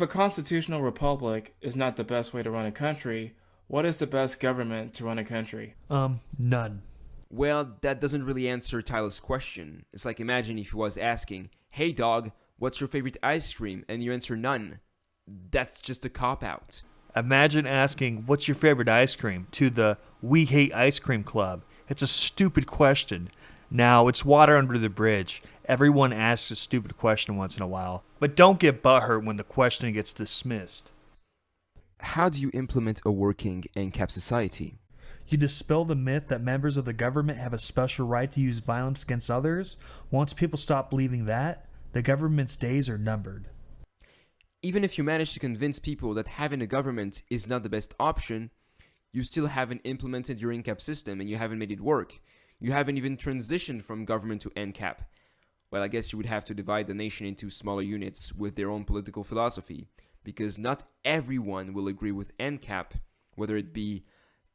If a constitutional republic is not the best way to run a country, what is the best government to run a country? None. Well, that doesn't really answer Tyler's question. It's like imagine if he was asking, "Hey dog, what's your favorite ice cream?" and you answer none. That's just a cop out. Imagine asking, what's your favorite ice cream, to the We Hate Ice Cream Club. It's a stupid question. Now, it's water under the bridge. Everyone asks a stupid question once in a while. But don't get butthurt when the question gets dismissed. How do you implement a working ANCAP society? You dispel the myth that members of the government have a special right to use violence against others. Once people stop believing that, the government's days are numbered. Even if you manage to convince people that having a government is not the best option, you still haven't implemented your ANCAP system and you haven't made it work. You haven't even transitioned from government to ANCAP. Well, I guess you would have to divide the nation into smaller units with their own political philosophy, because not everyone will agree with ANCAP, whether it be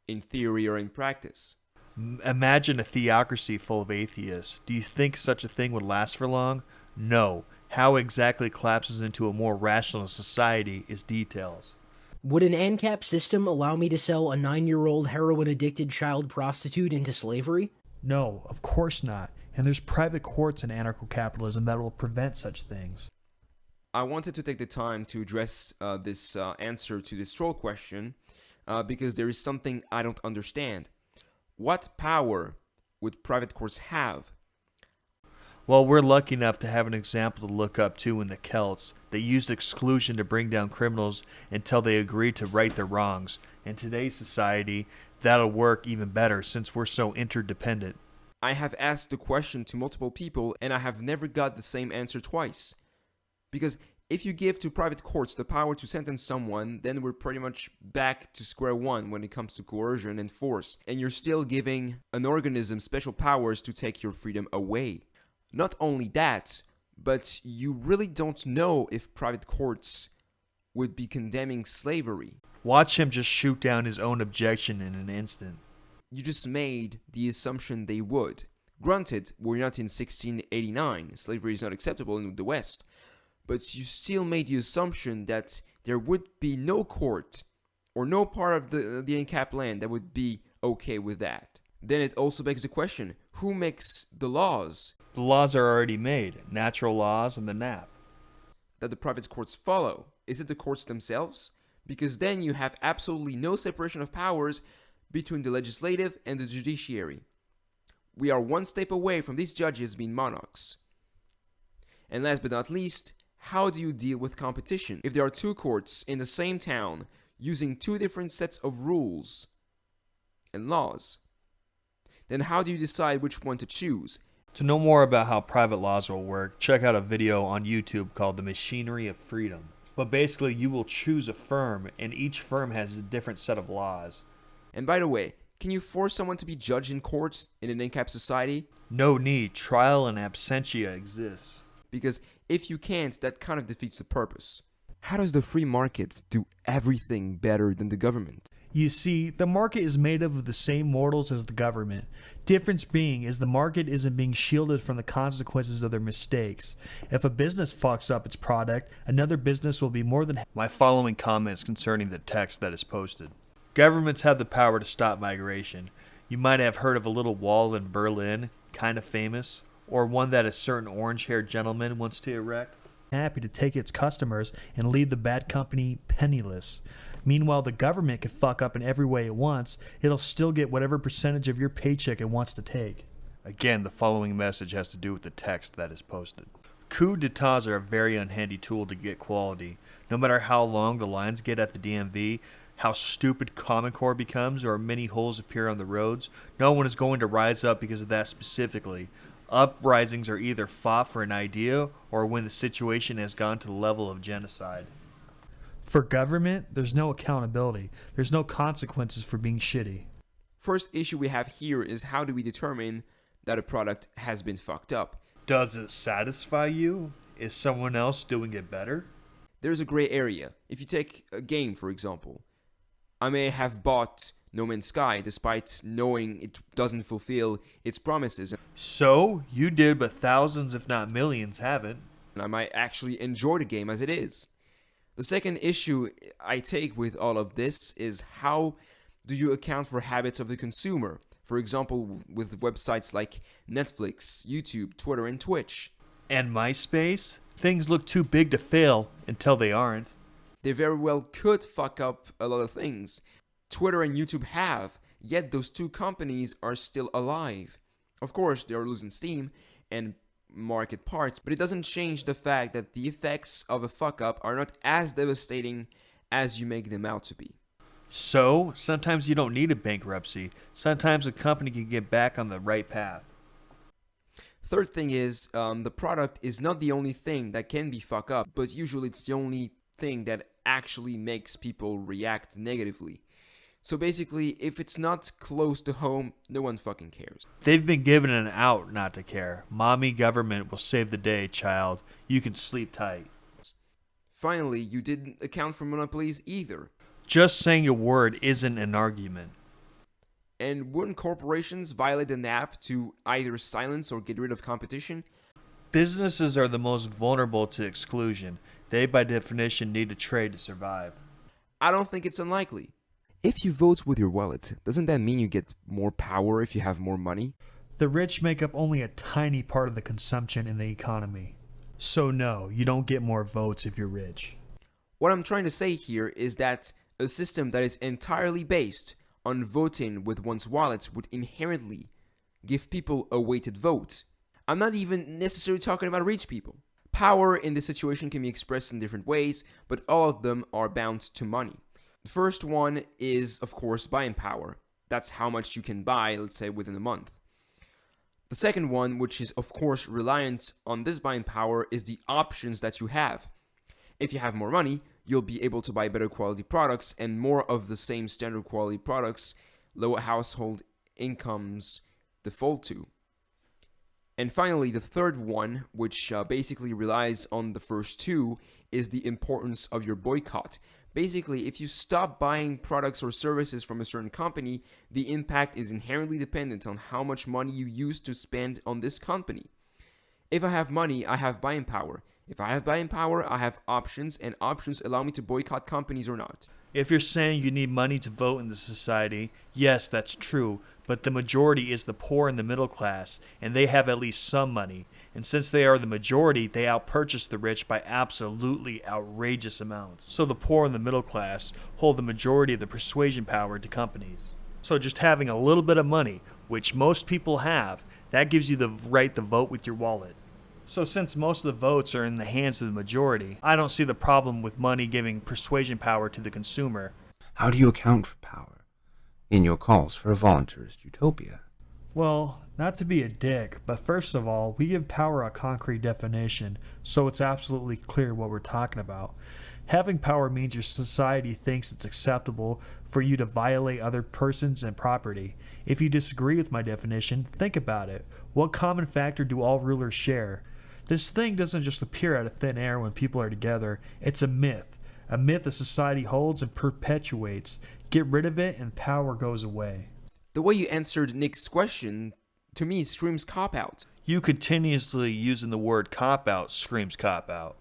in theory or in practice. Imagine a theocracy full of atheists. Do you think such a thing would last for long? No. How exactly it collapses into a more rational society is details. Would an ANCAP system allow me to sell a 9-year-old heroin-addicted child prostitute into slavery? No, of course not. And there's private courts in anarcho capitalism that will prevent such things. I wanted to take the time to address this answer to this troll question because there is something I don't understand. What power would private courts have? Well, we're lucky enough to have an example to look up to in the Celts. They used exclusion to bring down criminals until they agreed to right their wrongs. In today's society, that'll work even better since we're so interdependent. I have asked the question to multiple people and I have never got the same answer twice. Because if you give to private courts the power to sentence someone, then we're pretty much back to square one when it comes to coercion and force. And you're still giving an organism special powers to take your freedom away. Not only that, but you really don't know if private courts would be condemning slavery. Watch him just shoot down his own objection in an instant. You just made the assumption they would. Granted, we're not in 1689, slavery is not acceptable in the West, but you still made the assumption that there would be no court or no part of the ANCAP land that would be okay with that. Then it also begs the question, who makes the laws? The laws are already made, natural laws and the NAP. That the private courts follow. Is it the courts themselves? Because then you have absolutely no separation of powers between the legislative and the judiciary. We are one step away from these judges being monarchs. And last but not least, how do you deal with competition? If there are two courts in the same town using two different sets of rules and laws, then how do you decide which one to choose? To know more about how private laws will work, check out a video on YouTube called The Machinery of Freedom. But basically, you will choose a firm, and each firm has a different set of laws. And by the way, can you force someone to be judged in court in an ANCAP society? No need. Trial and absentia exists. Because if you can't, that kind of defeats the purpose. How does the free market do everything better than the government? You see, the market is made up of the same mortals as the government. Difference being is the market isn't being shielded from the consequences of their mistakes. If a business fucks up its product, another business will be more than... My following comments concerning the text that is posted. Governments have the power to stop migration. You might have heard of a little wall in Berlin, kind of famous, or one that a certain orange-haired gentleman wants to erect. Happy to take its customers and leave the bad company penniless. Meanwhile, the government can fuck up in every way it wants. It'll still get whatever percentage of your paycheck it wants to take. Again, the following message has to do with the text that is posted. Coup d'etats are a very unhandy tool to get quality. No matter how long the lines get at the DMV, how stupid Common Core becomes, or many holes appear on the roads, no one is going to rise up because of that specifically. Uprisings are either fought for an idea or when the situation has gone to the level of genocide. For government, there's no accountability. There's no consequences for being shitty. First issue we have here is how do we determine that a product has been fucked up? Does it satisfy you? Is someone else doing it better? There's a gray area. If you take a game, for example, I may have bought No Man's Sky despite knowing it doesn't fulfill its promises. So, you did, but thousands if not millions haven't. And I might actually enjoy the game as it is. The second issue I take with all of this is how do you account for habits of the consumer? For example, with websites like Netflix, YouTube, Twitter, and Twitch. And MySpace? Things look too big to fail until they aren't. They very well could fuck up a lot of things. Twitter and YouTube have, yet those two companies are still alive. Of course, they are losing steam and market parts, but it doesn't change the fact that the effects of a fuck up are not as devastating as you make them out to be. So, sometimes you don't need a bankruptcy. Sometimes a company can get back on the right path. Third thing is, the product is not the only thing that can be fuck up, but usually it's the only thing that actually makes people react negatively. So basically, if it's not close to home, no one fucking cares. They've been given an out not to care. Mommy government will save the day, child. You can sleep tight. Finally, you didn't account for monopolies either. Just saying a word isn't an argument. And wouldn't corporations violate an app to either silence or get rid of competition? Businesses are the most vulnerable to exclusion. They, by definition, need to trade to survive. I don't think it's unlikely. If you vote with your wallet, doesn't that mean you get more power if you have more money? The rich make up only a tiny part of the consumption in the economy. So no, you don't get more votes if you're rich. What I'm trying to say here is that a system that is entirely based on voting with one's wallet would inherently give people a weighted vote. I'm not even necessarily talking about rich people. Power in this situation can be expressed in different ways, but all of them are bound to money. The first one is, of course, buying power. That's how much you can buy, let's say, within a month. The second one, which is, of course, reliant on this buying power, is the options that you have. If you have more money, you'll be able to buy better quality products and more of the same standard quality products low household incomes default to. And finally, the third one, which basically relies on the first two, is the importance of your boycott. Basically, if you stop buying products or services from a certain company, the impact is inherently dependent on how much money you use to spend on this company. If I have money, I have buying power. If I have buying power, I have options, and options allow me to boycott companies or not. If you're saying you need money to vote in the society, yes, that's true, but the majority is the poor and the middle class, and they have at least some money. And since they are the majority, they outpurchase the rich by absolutely outrageous amounts. So the poor and the middle class hold the majority of the persuasion power to companies. So just having a little bit of money, which most people have, that gives you the right to vote with your wallet. So since most of the votes are in the hands of the majority, I don't see the problem with money giving persuasion power to the consumer. How do you account for power in your calls for a voluntarist utopia? Well, not to be a dick, but first of all, we give power a concrete definition, so it's absolutely clear what we're talking about. Having power means your society thinks it's acceptable for you to violate other persons and property. If you disagree with my definition, think about it. What common factor do all rulers share? This thing doesn't just appear out of thin air when people are together. It's a myth. A myth a society holds and perpetuates. Get rid of it and power goes away. The way you answered Nick's question, to me, screams cop-out. You continuously using the word cop-out screams cop-out.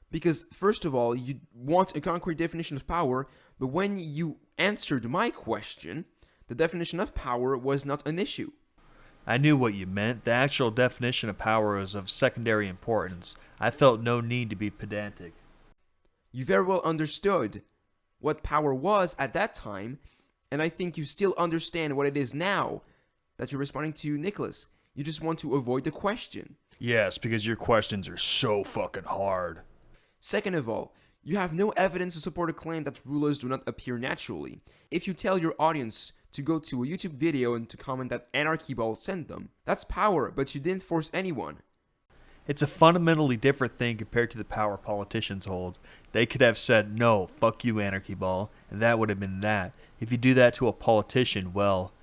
Because, first of all, you want a concrete definition of power, but when you answered my question, the definition of power was not an issue. I knew what you meant. The actual definition of power is of secondary importance. I felt no need to be pedantic. You very well understood what power was at that time, and I think you still understand what it is now that you're responding to Nicholas. You just want to avoid the question. Yes, because your questions are so fucking hard. Second of all, you have no evidence to support a claim that rulers do not appear naturally. If you tell your audience to go to a YouTube video and to comment that Anarchy Ball sent them, that's power, but you didn't force anyone. It's a fundamentally different thing compared to the power politicians hold. They could have said, no, fuck you, Anarchy Ball, and that would have been that. If you do that to a politician, well,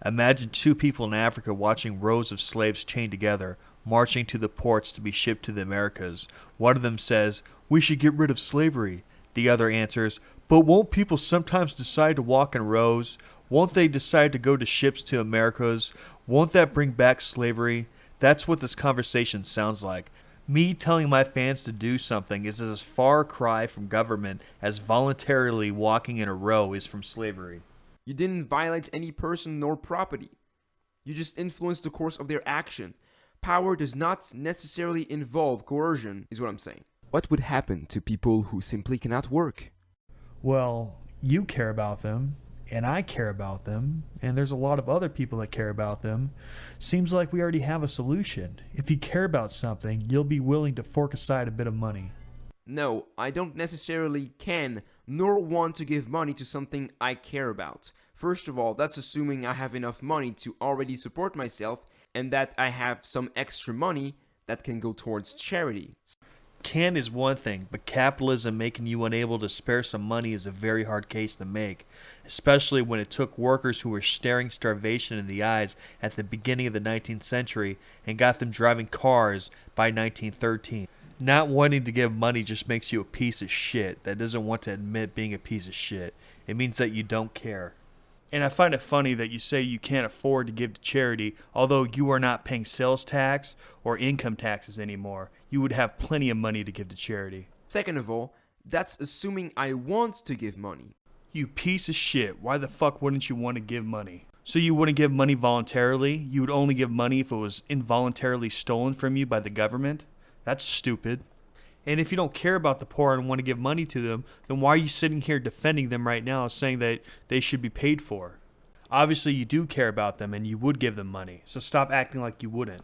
imagine two people in Africa watching rows of slaves chained together, marching to the ports to be shipped to the Americas. One of them says, we should get rid of slavery. The other answers, but won't people sometimes decide to walk in rows? Won't they decide to go to ships to Americas? Won't that bring back slavery? That's what this conversation sounds like. Me telling my fans to do something is as far cry from government as voluntarily walking in a row is from slavery. You didn't violate any person nor property. You just influenced the course of their action. Power does not necessarily involve coercion, is what I'm saying. What would happen to people who simply cannot work? Well, you care about them, and I care about them, and there's a lot of other people that care about them. Seems like we already have a solution. If you care about something, you'll be willing to fork aside a bit of money. No, I don't necessarily can nor want to give money to something I care about. First of all, that's assuming I have enough money to already support myself and that I have some extra money that can go towards charity. Can is one thing, but capitalism making you unable to spare some money is a very hard case to make, especially when it took workers who were staring starvation in the eyes at the beginning of the 19th century and got them driving cars by 1913. Not wanting to give money just makes you a piece of shit that doesn't want to admit being a piece of shit. It means that you don't care. And I find it funny that you say you can't afford to give to charity, although you are not paying sales tax or income taxes anymore. You would have plenty of money to give to charity. Second of all, that's assuming I want to give money. You piece of shit. Why the fuck wouldn't you want to give money? So you wouldn't give money voluntarily? You would only give money if it was involuntarily stolen from you by the government? That's stupid. And if you don't care about the poor and want to give money to them, then why are you sitting here defending them right now, saying that they should be paid for? Obviously you do care about them and you would give them money, so stop acting like you wouldn't.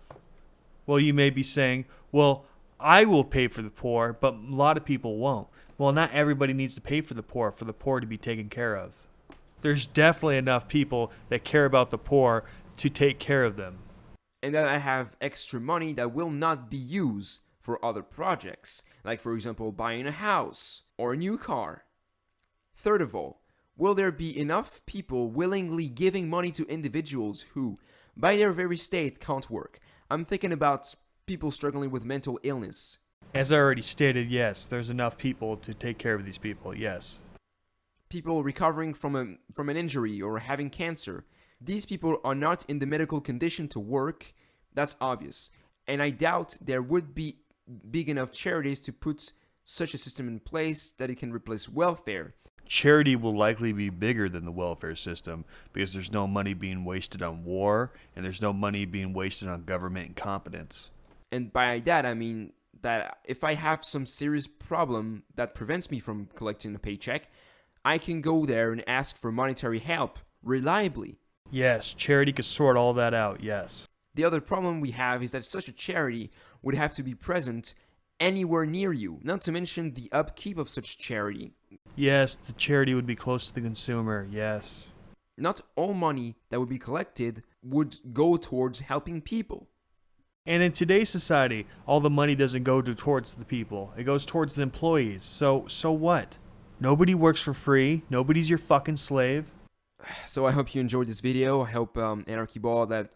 Well, you may be saying, well, I will pay for the poor, but a lot of people won't. Well, not everybody needs to pay for the poor to be taken care of. There's definitely enough people that care about the poor to take care of them. And that I have extra money that will not be used for other projects, like for example buying a house or a new car. Third of all, will there be enough people willingly giving money to individuals who, by their very state, can't work? I'm thinking about people struggling with mental illness. As I already stated, yes, there's enough people to take care of these people, yes. People recovering from an injury or having cancer. These people are not in the medical condition to work, that's obvious. And I doubt there would be big enough charities to put such a system in place that it can replace welfare. Charity will likely be bigger than the welfare system because there's no money being wasted on war and there's no money being wasted on government incompetence. And by that I mean that if I have some serious problem that prevents me from collecting a paycheck, I can go there and ask for monetary help reliably. Yes, charity could sort all that out, yes. The other problem we have is that such a charity would have to be present anywhere near you, not to mention the upkeep of such charity. Yes, the charity would be close to the consumer, yes. Not all money that would be collected would go towards helping people. And in today's society, all the money doesn't go towards the people. It goes towards the employees. So what? Nobody works for free. Nobody's your fucking slave. So I hope you enjoyed this video. I hope Anarchy Ball that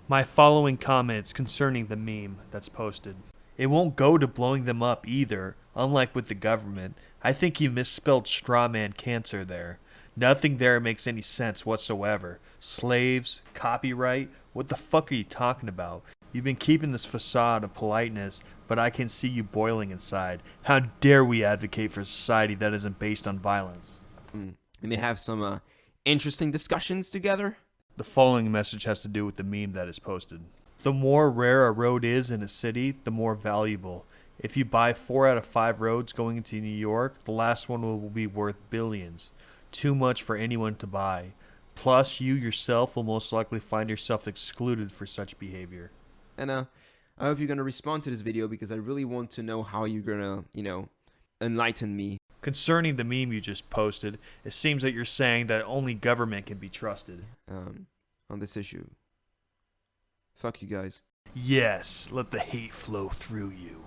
My following comments concerning the meme that's posted. It won't go to blowing them up either, unlike with the government. I think you misspelled strawman cancer there. Nothing there makes any sense whatsoever. Slaves, copyright, what the fuck are you talking about? You've been keeping this facade of politeness, but I can see you boiling inside. How dare we advocate for a society that isn't based on violence? we may have some interesting discussions together. The following message has to do with the meme that is posted. The more rare a road is in a city, the more valuable. If you buy 4 out of 5 roads going into New York, the last one will be worth billions. Too much for anyone to buy. Plus, you yourself will most likely find yourself excluded for such behavior. And I hope you're gonna respond to this video because I really want to know how you're gonna, enlighten me. Concerning the meme you just posted, it seems that you're saying that only government can be trusted. On this issue. Fuck you guys. Yes, let the hate flow through you.